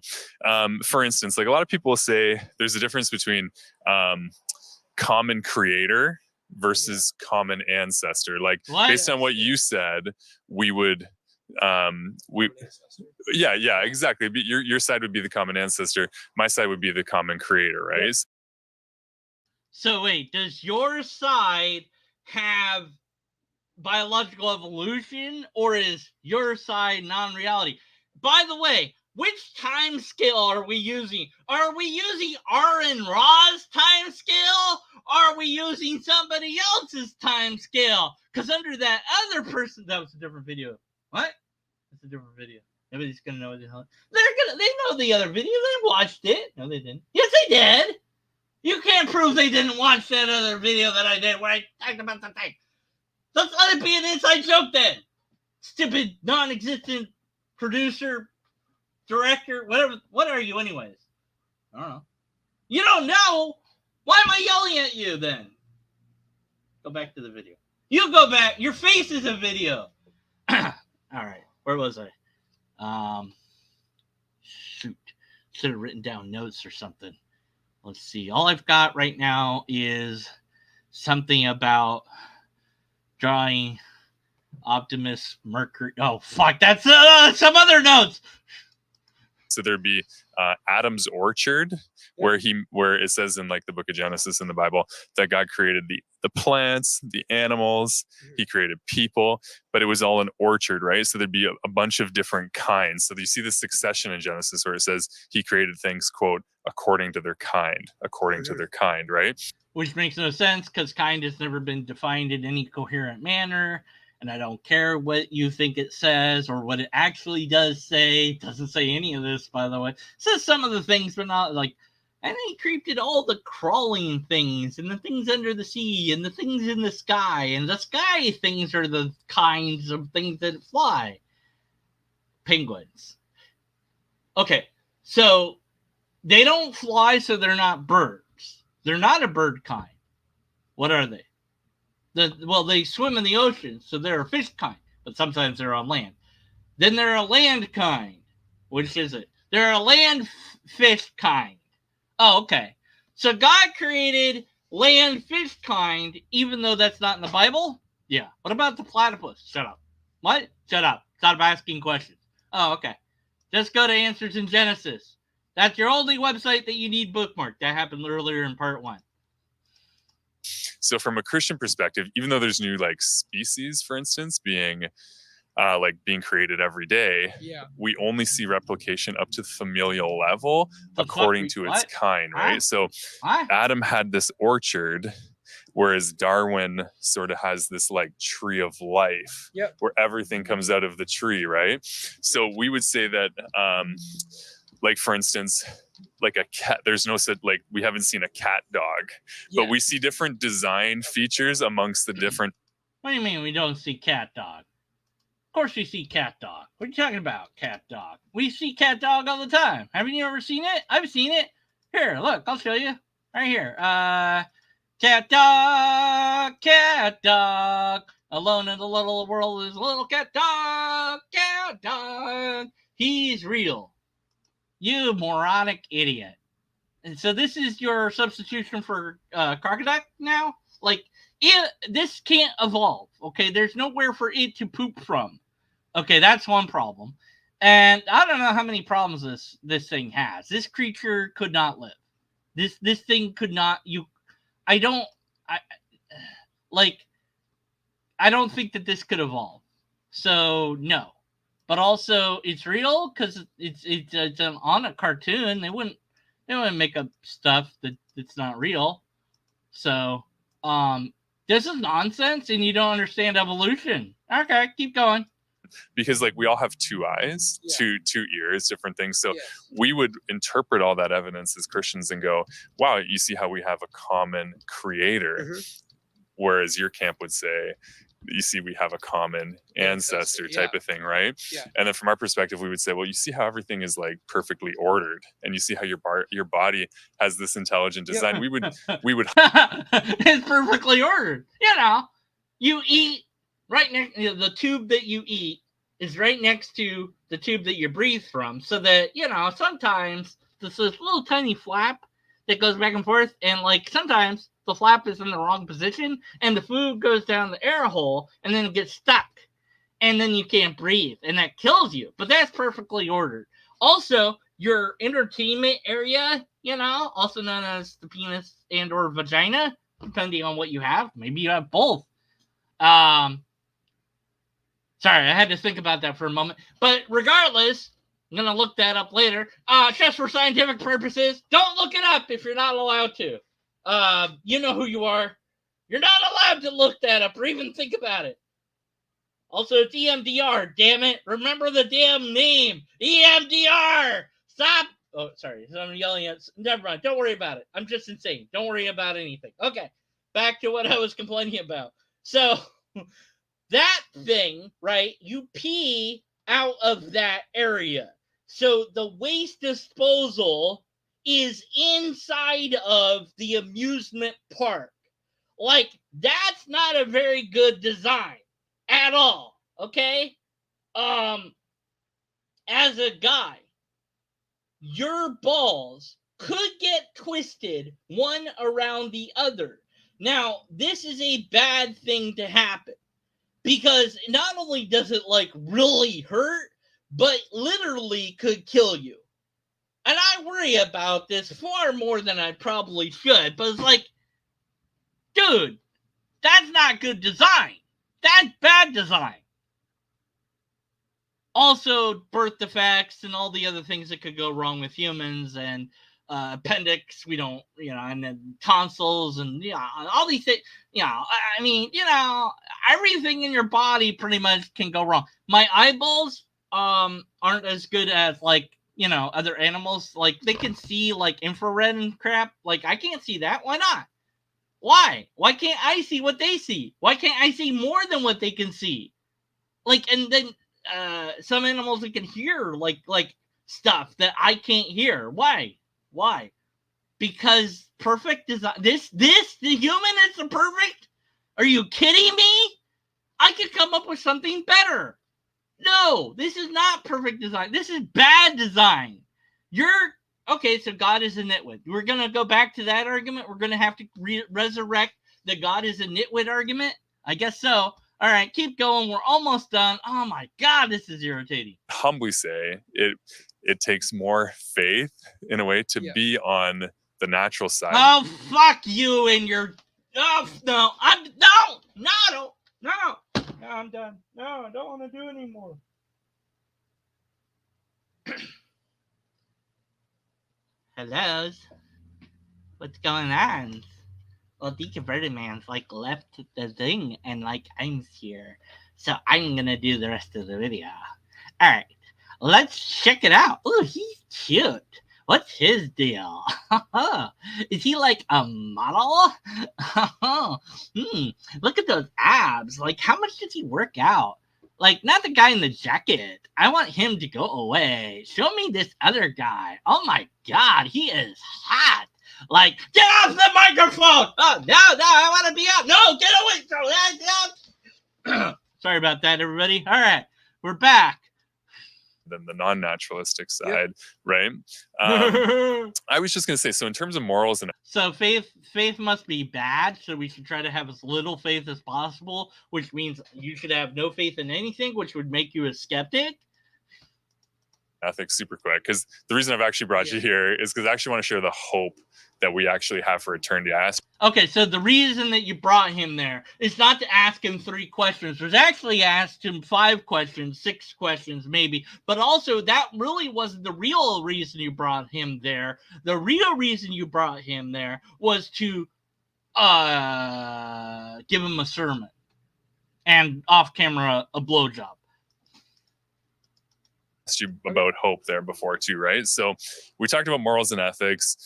for instance, like a lot of people say, there's a difference between common creator versus common ancestor. Like, based on what you said, we would yeah, exactly. Your side would be the common ancestor, my side would be the common creator, right? Yeah. So wait, does your side have biological evolution, or is your side non-reality? By the way, which time scale are we using? Are we using Aaron Ra's time scale? Or are we using somebody else's time scale? Because under that other person, that was a different video. What? That's a different video. Nobody's gonna know what the hell. They know the other video. They watched it. No, they didn't. Yes, they did. You can't prove they didn't watch that other video that I did where I talked about the thing. Let's let it be an inside joke then. Stupid, non-existent producer, director, whatever. What are you anyways? I don't know. You don't know? Why am I yelling at you then? Go back to the video. You go back. Your face is a video. All right. Where was I? Shoot. Should have written down notes or something. Let's see. All I've got right now is something about drawing Optimus Mercury. Oh, fuck. That's some other notes. So there'd be Adam's orchard, where it says in like the book of Genesis in the Bible that God created the plants, the animals, he created people, but it was all an orchard, right? So there'd be a bunch of different kinds. So you see the succession in Genesis where it says he created things, quote, according to their kind, right? Which makes no sense because kind has never been defined in any coherent manner. And I don't care what you think it says or what it actually does say. It doesn't say any of this, by the way. It says some of the things, but not like. And he created all the crawling things and the things under the sea and the things in the sky. And the sky things are the kinds of things that fly. Penguins. Okay, so they don't fly, so they're not birds. They're not a bird kind. What are they? Well, they swim in the ocean, so they're a fish kind, but sometimes they're on land. Then they're a land kind. Which is it? They're a land fish kind. Oh, okay. So God created land fish kind, even though that's not in the Bible? Yeah. What about the platypus? Shut up. What? Shut up. Stop asking questions. Oh, okay. Just go to Answers in Genesis. That's your only website that you need bookmarked. That happened earlier in part 1. So from a Christian perspective, even though there's new like species, for instance, being created every day, we only see replication up to the familial level according to its kind, right? So Adam had this orchard, whereas Darwin sort of has this like tree of life where everything comes out of the tree, right? So we would say that like for instance, like a cat, there's no such, like we haven't seen a cat dog, but we see different design features amongst the different. What do you mean we don't see cat dog? Of course we see cat dog. What are you talking about, cat dog? We see cat dog all the time. Haven't you ever seen it? I've seen it. Here, look, I'll show you. Right here. Cat dog. Alone in the little world is a little cat dog. He's real. You moronic idiot. And so this is your substitution for crocodile now? Like, this can't evolve, okay? There's nowhere for it to poop from. Okay, that's one problem. And I don't know how many problems this thing has. This creature could not live. This thing could not. I don't think that this could evolve. So no. But also it's real because it's on a cartoon. They wouldn't make up stuff that's not real. So this is nonsense, and you don't understand evolution. Okay, keep going. Because like we all have 2 eyes, two ears, different things. So we would interpret all that evidence as Christians and go, wow, you see how we have a common creator. Whereas your camp would say, you see, we have a common ancestor type of thing, right? And then from our perspective, we would say, well, you see how everything is like perfectly ordered, and you see how your body has this intelligent design. We would it's perfectly ordered. You know, you eat right next. The tube that you eat is right next to the tube that you breathe from, so that sometimes this little tiny flap that goes back and forth, and like sometimes the flap is in the wrong position and the food goes down the air hole and then it gets stuck and then you can't breathe and that kills you. But that's perfectly ordered. Also, your entertainment area, also known as the penis and or vagina, depending on what you have. Maybe you have both. Sorry, I had to think about that for a moment. But regardless, I'm going to look that up later. Just for scientific purposes, don't look it up if you're not allowed to. You know who you are. You're not allowed to look that up or even think about it. Also, it's EMDR, damn it. Remember the damn name. EMDR! Stop! Oh, sorry. I'm yelling at... Never mind. Don't worry about it. I'm just insane. Don't worry about anything. Okay. Back to what I was complaining about. So, that thing, right? You pee out of that area. So, the waste disposal is inside of the amusement park. Like, that's not a very good design at all, okay? As a guy, your balls could get twisted one around the other. Now, this is a bad thing to happen because not only does it like really hurt, but literally could kill you. And I worry about this far more than I probably should, but it's like, dude, that's not good design. That's bad design. Also, birth defects and all the other things that could go wrong with humans, and appendix, we don't, and then tonsils, and all these things. I mean, everything in your body pretty much can go wrong. My eyeballs aren't as good as like other animals. Like they can see like infrared and crap. Like I can't see that. Why not? Why can't I see what they see? Why can't I see more than what they can see? Like, and then some animals that can hear like stuff that I can't hear. Why? Because perfect design. The human is the perfect. Are you kidding me? I could come up with something better. No, this is not perfect design. This is bad design. Okay, so God is a nitwit. We're going to go back to that argument. We're going to have to resurrect the God is a nitwit argument. I guess so. All right, keep going. We're almost done. Oh my God, this is irritating. Humbly say it takes more faith in a way to be on the natural side. Oh, fuck you and your... Oh, no. No, I'm done. No, I don't want to do it anymore. Hello? What's going on? Well, Deconverted Man's like left the thing and like I'm here. So I'm gonna do the rest of the video. Alright, let's check it out. Ooh, he's cute. What's his deal? Is he like a model? Look at those abs. Like, how much does he work out? Like, not the guy in the jacket. I want him to go away. Show me this other guy. Oh my God, he is hot. Like, get off the microphone! Oh, no, I want to be out. No, get away. Sorry about that, everybody. All right, we're back. Than the non-naturalistic side, right? I was just going to say, so in terms of morals and so faith must be bad, so we should try to have as little faith as possible, which means you should have no faith in anything, which would make you a skeptic. Ethics super quick, because the reason I've actually brought you here is because I actually want to share the hope that we actually have for eternity. Okay, so the reason that you brought him there is not to ask him 3 questions. There's actually asked him 5 questions, 6 questions maybe, but also that really wasn't the real reason you brought him there. The real reason you brought him there was to give him a sermon and off camera a blowjob. You about hope there before too, right? So we talked about morals and ethics.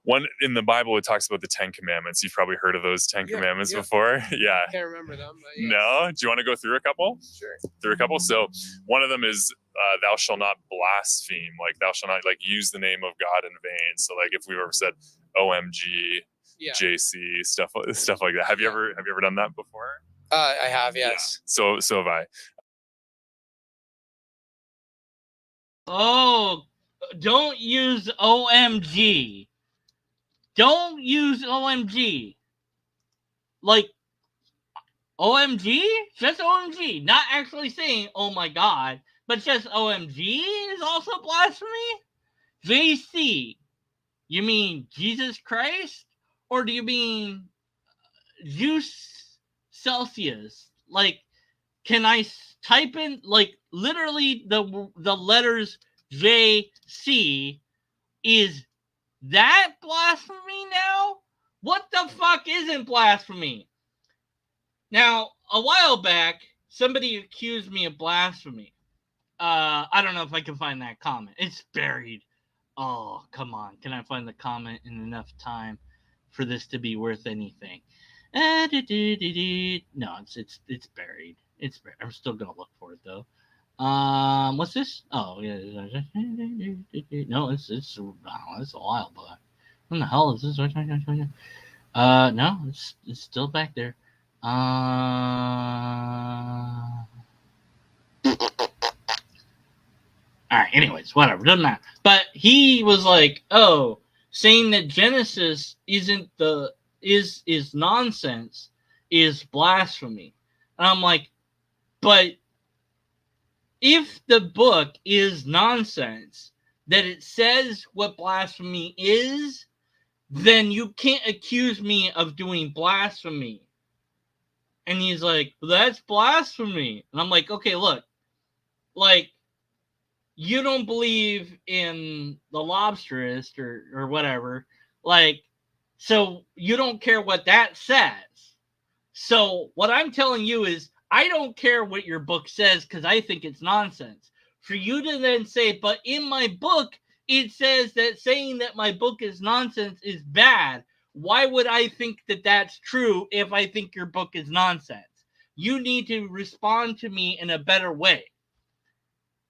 One in the Bible, it talks about the 10 Commandments. You've probably heard of those 10 Commandments before. Yeah. I can't remember them. But yes. No? Do you want to go through a couple? Sure. Through a couple? So one of them is thou shalt not blaspheme. Like thou shalt not like use the name of God in vain. So like if we've ever said OMG, JC, stuff like that. Have you ever done that before? I have, yes. Yeah. So have I. Oh, don't use OMG. Don't use OMG. Like, OMG? Just OMG. Not actually saying, oh my God, but just OMG is also blasphemy? JC. You mean Jesus Christ? Or do you mean Juice Celsius? Like, can I type in, like, literally the letters JC? Is that blasphemy now? What the fuck isn't blasphemy? Now, a while back, somebody accused me of blasphemy. I don't know if I can find that comment. It's buried. Oh, come on. Can I find the comment in enough time for this to be worth anything? No, it's buried. It's buried. I'm still gonna look for it though. What's this? Oh yeah. No, it's a while back. What the hell is this? No, it's still back there. All right. Anyways, whatever. Doesn't matter. But he was like, "Oh, saying that Genesis is nonsense is blasphemy," and I'm like, "But if the book is nonsense, that it says what blasphemy is, then you can't accuse me of doing blasphemy. And he's like, well, that's blasphemy. And I'm like, okay, look, like, you don't believe in the lobsterist or whatever. Like, so you don't care what that says. So what I'm telling you is, I don't care what your book says because I think it's nonsense. For you to then say, but in my book, it says that saying that my book is nonsense is bad. Why would I think that that's true if I think your book is nonsense? You need to respond to me in a better way.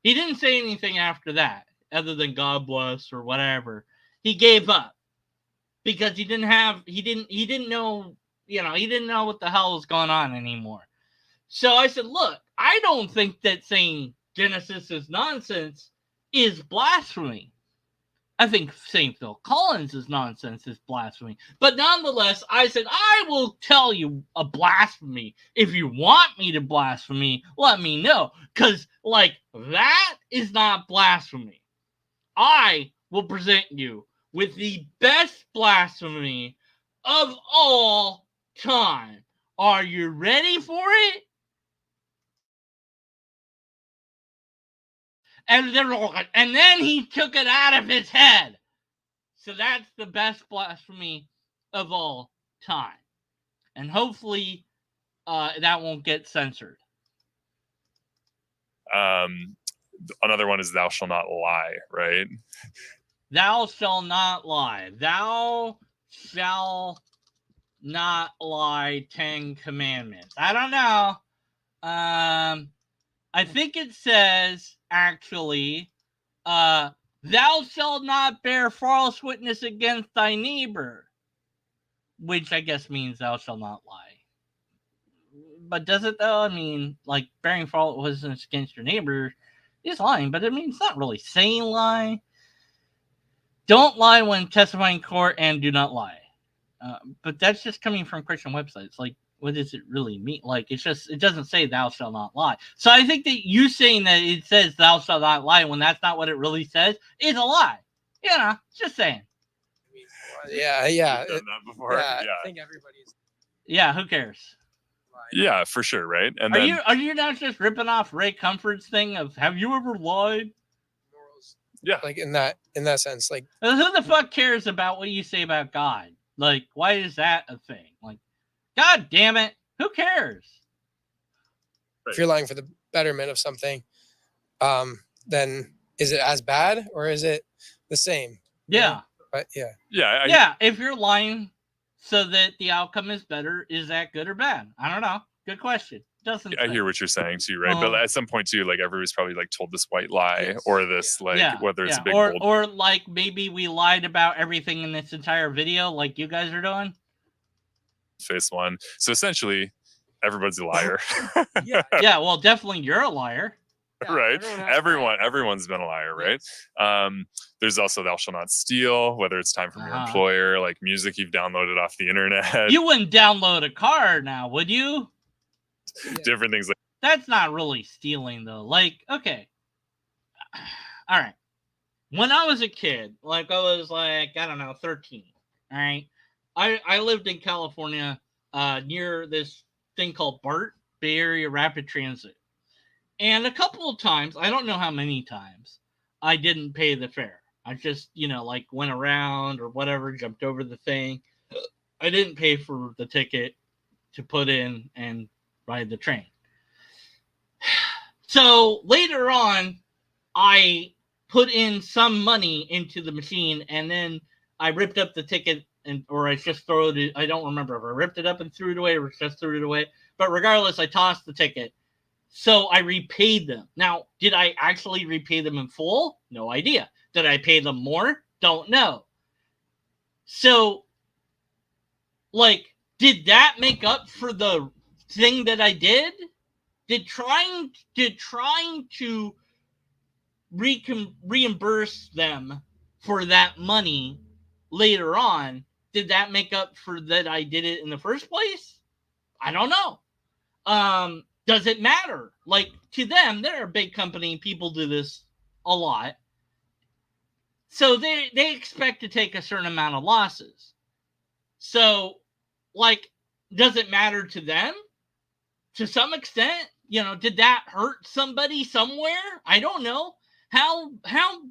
He didn't say anything after that, other than God bless or whatever. He gave up because he didn't know, he didn't know what the hell was going on anymore. So I said, look, I don't think that saying Genesis is nonsense is blasphemy. I think saying Phil Collins is nonsense is blasphemy. But nonetheless, I said, I will tell you a blasphemy. If you want me to blasphemy, let me know. Because, like, that is not blasphemy. I will present you with the best blasphemy of all time. Are you ready for it? And then he took it out of his head. So that's the best blasphemy of all time. And hopefully that won't get censored. Another one is thou shalt not lie, right? Thou shalt not lie. Thou shalt not lie. 10 Commandments. I don't know. I think it says, actually, thou shalt not bear false witness against thy neighbor, which I guess means thou shalt not lie. But does it though? I mean, like, bearing false witness against your neighbor is lying, but I mean, it's not really saying lie. Don't lie when testifying in court, and do not lie. But that's just coming from Christian websites. Like, what does it really mean? Like, it doesn't say thou shalt not lie. So I think that you saying that it says thou shalt not lie when that's not what it really says is a lie. You know, just saying. Yeah. You've done that before. Yeah, I think everybody's. Yeah, who cares? Yeah, for sure, right? And then Are you not just ripping off Ray Comfort's thing of have you ever lied? yeah, Like in that sense, like Who the fuck cares about what you say about God? Like, why is that a thing? Like, God damn it, who cares? if you're lying for the betterment of something, then is it as bad or is it the same? Yeah. But yeah. yeah. If you're lying so that the outcome is better, is that good or bad? I don't know. Good question. Doesn't I hear what you're saying too, right? But at some point too, like everybody's probably like told this white lie or this whether it's a big or like maybe we lied about everything in this entire video, like you guys are doing. Face one. So essentially, everybody's a liar. Yeah. Well, definitely you're a liar. Yeah, right. Everyone's been a liar, right? There's also thou shalt not steal, whether it's time from your employer, like music you've downloaded off the internet. You wouldn't download a car now, would you? Different things like that's not really stealing though. Like, okay. All right. When I was a kid, like I was like, I don't know, 13. All right. I lived in California near this thing called BART, Bay Area Rapid Transit. And a couple of times, I don't know how many times, I didn't pay the fare. I just, like went around or whatever, jumped over the thing. I didn't pay for the ticket to put in and ride the train. So later on, I put in some money into the machine and then I ripped up the ticket or I just threw it. I don't remember if I ripped it up and threw it away or just threw it away. But regardless, I tossed the ticket. So I repaid them. Now, did I actually repay them in full? No idea. Did I pay them more? Don't know. So, like, did that make up for the thing that I did? Did trying to reimburse them for that money later on, did that make up for that I did it in the first place? I don't know. Does it matter? Like, to them, they're a big company. People do this a lot. So they expect to take a certain amount of losses. So, like, does it matter to them? To some extent, did that hurt somebody somewhere? I don't know. How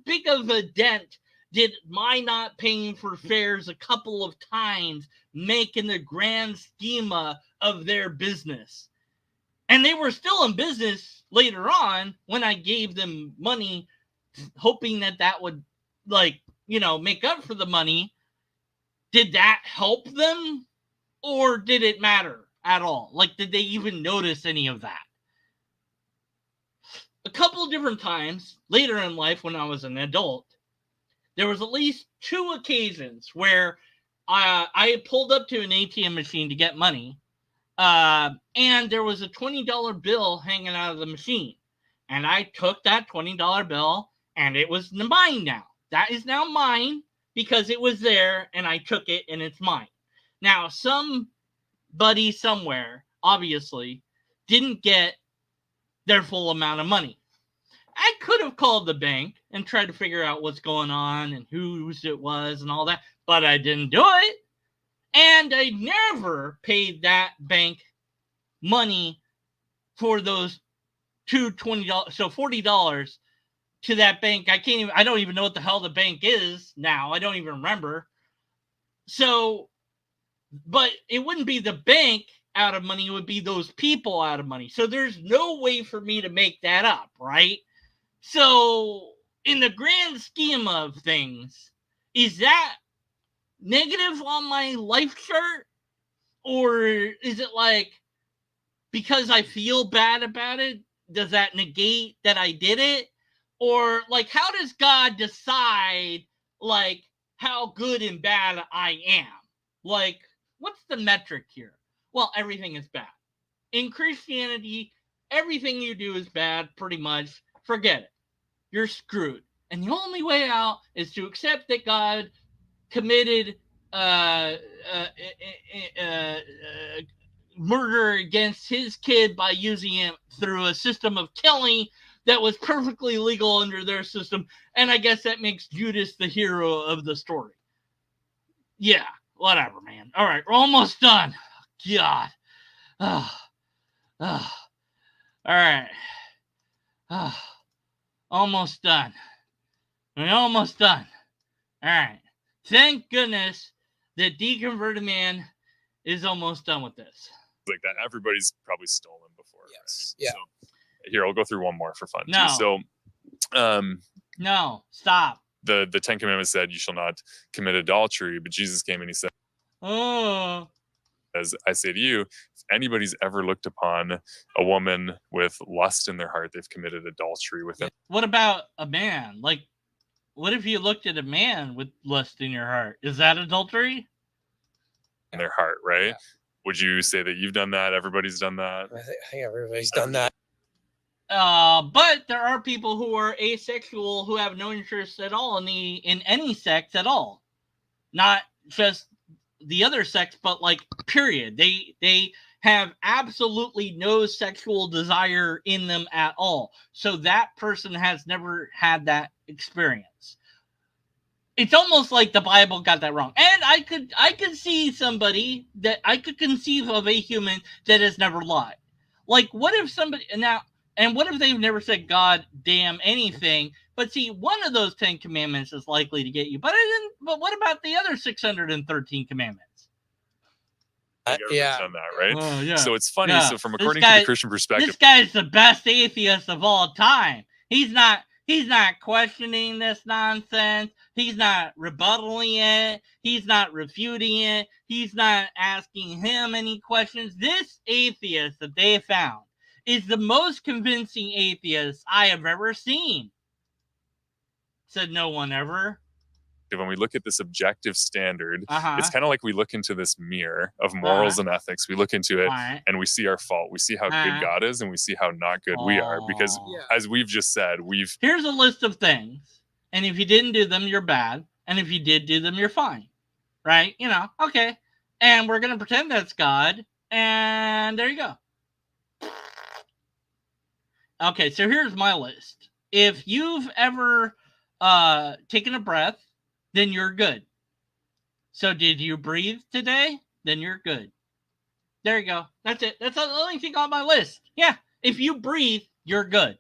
big of a dent did my not paying for fares a couple of times make in the grand schema of their business? And they were still in business later on when I gave them money, hoping that would, make up for the money. Did that help them, or did it matter at all? Like, did they even notice any of that? A couple of different times later in life when I was an adult, there was at least 2 occasions where I pulled up to an ATM machine to get money, and there was a $20 bill hanging out of the machine. And I took that $20 bill, and it was mine now. That is now mine because it was there, and I took it, and it's mine. Now, somebody somewhere, obviously, didn't get their full amount of money. I could have called the bank and tried to figure out what's going on and whose it was and all that, but I didn't do it. And I never paid that bank money for those two $20, so $40 to that bank. I don't even know what the hell the bank is now. I don't even remember. So, but it wouldn't be the bank out of money. It would be those people out of money. So there's no way for me to make that up, right? So in the grand scheme of things, is that negative on my life chart? Or is it like, because I feel bad about it, does that negate that I did it? Or like, how does God decide like how good and bad I am? Like, what's the metric here? Well, everything is bad. In Christianity, everything you do is bad, pretty much. Forget it. You're screwed. And the only way out is to accept that God committed murder against his kid by using him through a system of killing that was perfectly legal under their system. And I guess that makes Judas the hero of the story. Yeah, whatever, man. All right, we're almost done. God. All right. Almost done. We're almost done. All right. Thank goodness that Deconverted Man is almost done with this. Like that, everybody's probably stolen before. Yes. Right? Yeah. So, here, I'll go through one more for fun. No. Too. So, no, stop. The 10 Commandments said you shall not commit adultery, but Jesus came and he said, as I say to you, if anybody's ever looked upon a woman with lust in their heart, they've committed adultery with them. What about a man? Like, what if you looked at a man with lust in your heart? Is that adultery? In their heart, right? Yeah. Would you say that you've done that? Everybody's done that? I think everybody's done that. But there are people who are asexual who have no interest at all in any sex at all. Not just the other sex, but like period. They have absolutely no sexual desire in them at all. So that person has never had that experience. It's almost like the Bible got that wrong. And I could see somebody that I could conceive of a human that has never lied. Like, what if somebody now, and what if they've never said God damn anything? But see, one of those 10 commandments is likely to get you. But what about the other 613 commandments? Yeah, done that, right? Yeah. So it's funny. Yeah. So from according to the Christian perspective, this guy's the best atheist of all time. He's not questioning this nonsense. He's not rebuttaling it. He's not refuting it. He's not asking him any questions. This atheist that they found is the most convincing atheist I have ever seen. Said no one ever. when we look at this objective standard, it's kind of like we look into this mirror of morals and ethics. We look into it and we see our fault. We see how good God is and we see how not good we are. Because as we've just said, here's a list of things. And if you didn't do them, you're bad. And if you did do them, you're fine. Right? You know, okay. And we're going to pretend that's God. And there you go. Okay, so here's my list. If you've ever taken a breath, then you're good. So did you breathe today? Then you're good. There you go. That's it. That's the only thing on my list. Yeah. If you breathe, you're good.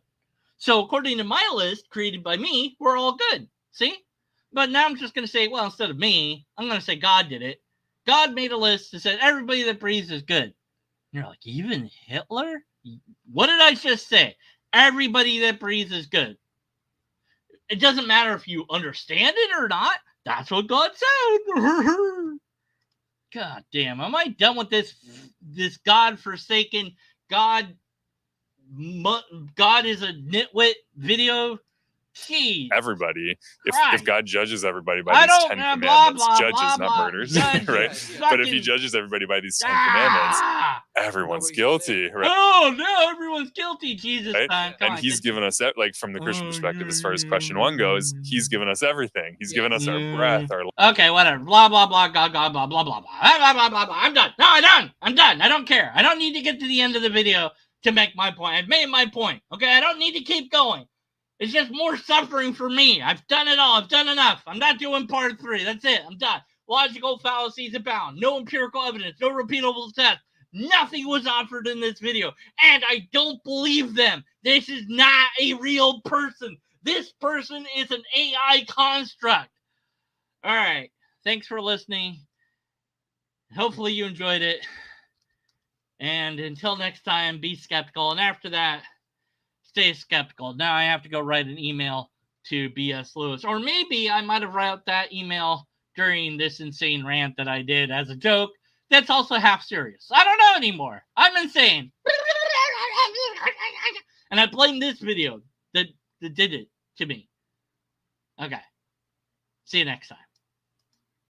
So according to my list created by me, we're all good. See? But now I'm just going to say, well, instead of me, I'm going to say God did it. God made a list that said everybody that breathes is good. And you're like, even Hitler? What did I just say? Everybody that breathes is good. It doesn't matter if you understand it or not. That's what God said. God damn, am I done with this God-forsaken God is a nitwit video? Jeez. Everybody. Christ. If God judges everybody by these 10 commandments, judges, not murders, right? But if he judges everybody by these 10 commandments, everyone's guilty, right? Oh, no, everyone's guilty, Jesus. Right? And he's given us, like, from the Christian perspective, as far as question 1 goes, he's given us everything. He's given us our breath, our okay, whatever. Blah, blah, blah, blah, blah, blah, blah, blah, blah, blah, blah, blah, blah. I'm done. No, I'm done. I don't care. I don't need to get to the end of the video to make my point. I've made my point. Okay, I don't need to keep going. It's just more suffering for me. I've done it all. I've done enough. I'm not doing part 3. That's it. I'm done. Logical fallacies abound. No empirical evidence. No repeatable tests. Nothing was offered in this video. And I don't believe them. This is not a real person. This person is an AI construct. All right. Thanks for listening. Hopefully you enjoyed it. And until next time, be skeptical. And after that, stay skeptical. Now I have to go write an email to B.S. Lewis. Or maybe I might have wrote that email during this insane rant that I did as a joke. That's also half serious. I don't know anymore. I'm insane. And I blame this video that did it to me. Okay. See you next time.